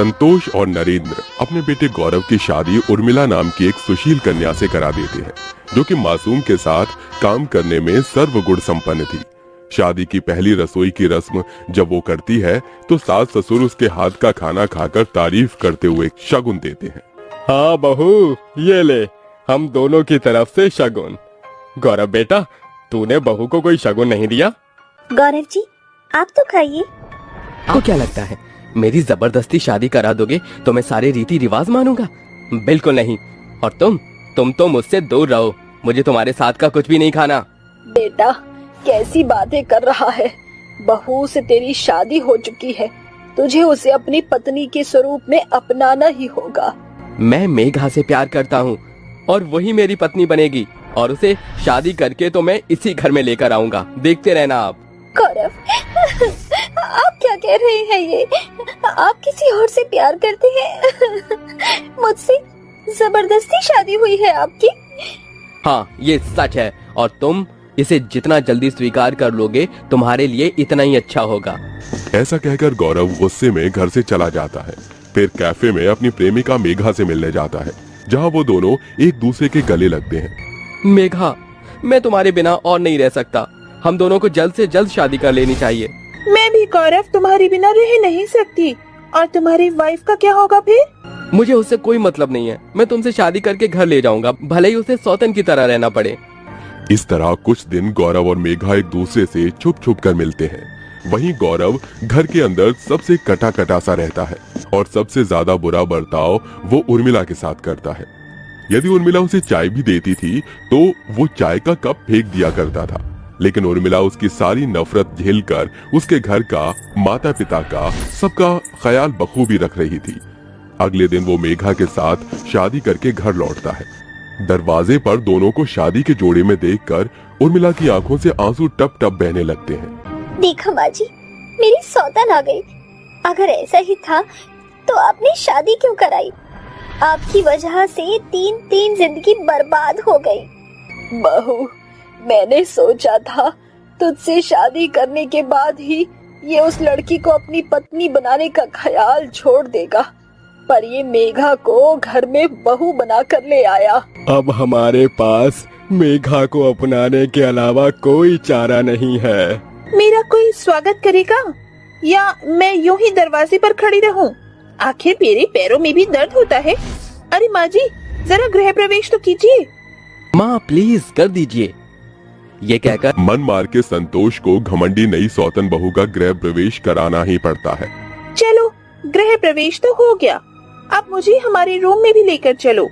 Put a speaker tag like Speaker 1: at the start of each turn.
Speaker 1: संतोष और नरेंद्र अपने बेटे गौरव की शादी उर्मिला नाम की एक सुशील कन्या से करा देते हैं, जो कि मासूम के साथ काम करने में सर्वगुण संपन्न थी। शादी की पहली रसोई की रस्म जब वो करती है तो सास ससुर उसके हाथ का खाना खाकर तारीफ करते हुए शगुन देते हैं।
Speaker 2: हाँ बहू, ये ले हम दोनों की तरफ से शगुन। गौरव बेटा, तूने बहू को कोई शगुन नहीं दिया?
Speaker 3: गौरव जी, आप तो खाइए।
Speaker 2: आपको क्या लगता है मेरी जबरदस्ती शादी करा दोगे तो मैं सारे रीति रिवाज मानूंगा? बिल्कुल नहीं। और तुम तो मुझसे दूर रहो, मुझे तुम्हारे साथ का कुछ भी नहीं खाना।
Speaker 4: बेटा, कैसी बातें कर रहा है? बहू से तेरी शादी हो चुकी है, तुझे उसे अपनी पत्नी के स्वरूप में अपनाना ही होगा।
Speaker 2: मैं मेघा से प्यार करता हूँ और वही मेरी पत्नी बनेगी, और उसे शादी करके तो मैं इसी घर में लेकर आऊंगा, देखते रहना आप।
Speaker 4: गौरव, आप क्या कह रहे हैं? ये आप किसी और से प्यार करते हैं? मुझसे जबरदस्ती शादी हुई है आपकी?
Speaker 2: हाँ, ये सच है, और तुम इसे जितना जल्दी स्वीकार कर लोगे तुम्हारे लिए इतना ही अच्छा होगा।
Speaker 1: ऐसा कहकर गौरव गुस्से में घर से चला जाता है। फिर कैफे में अपनी प्रेमिका मेघा से मिलने जाता है, जहाँ वो दोनों एक दूसरे के गले लगते हैं।
Speaker 2: मेघा, मैं तुम्हारे बिना और नहीं रह सकता, हम दोनों को जल्द से जल्द शादी कर लेनी चाहिए।
Speaker 5: मैं भी गौरव तुम्हारे बिना रह नहीं सकती। और तुम्हारी वाइफ का क्या होगा फिर?
Speaker 2: मुझे उससे कोई मतलब नहीं है, मैं तुमसे शादी करके घर ले जाऊंगा, भले ही उसे सौतन की तरह रहना पड़े।
Speaker 1: इस तरह कुछ दिन गौरव और मेघा एक दूसरे से छुप छुप कर मिलते हैं। वहीं गौरव घर के अंदर सबसे कटा कटा सा रहता है और सबसे ज्यादा बुरा बर्ताव वो उर्मिला के साथ करता है। यदि उर्मिला उसे चाय भी देती थी तो वो चाय का कप फेंक दिया करता था, लेकिन उर्मिला उसकी सारी नफरत झेलकर उसके घर का, माता पिता का, सबका ख्याल बखूबी रख रही थी। अगले दिन वो मेघा के साथ शादी करके घर लौटता है। दरवाजे पर दोनों को शादी के जोड़े में देखकर उर्मिला की आंखों से आंसू टप टप बहने लगते हैं।
Speaker 3: देखो माँ जी, मेरी सौतन आ गई। अगर ऐसा ही था तो आपने शादी क्यों कराई? आपकी वजह से तीन जिंदगी बर्बाद हो गई।
Speaker 4: बहू, मैंने सोचा था तुझसे शादी करने के बाद ही ये उस लड़की को अपनी पत्नी बनाने का ख्याल छोड़ देगा, पर ये मेघा को घर में बहू बनाकर ले आया।
Speaker 2: अब हमारे पास मेघा को अपनाने के अलावा कोई चारा नहीं है।
Speaker 5: मेरा कोई स्वागत करेगा या मैं यूं ही दरवाजे पर खड़ी रहूं? आखिर मेरे पैरों में भी दर्द होता है। अरे माँ जी, जरा गृह प्रवेश तो कीजिए।
Speaker 2: माँ प्लीज कर दीजिए। ये कहकर
Speaker 1: मन मार के संतोष को घमंडी नई सौतन बहू का गृह प्रवेश कराना ही पड़ता है।
Speaker 5: चलो, गृह प्रवेश तो हो गया, अब मुझे हमारे रूम में भी लेकर चलो।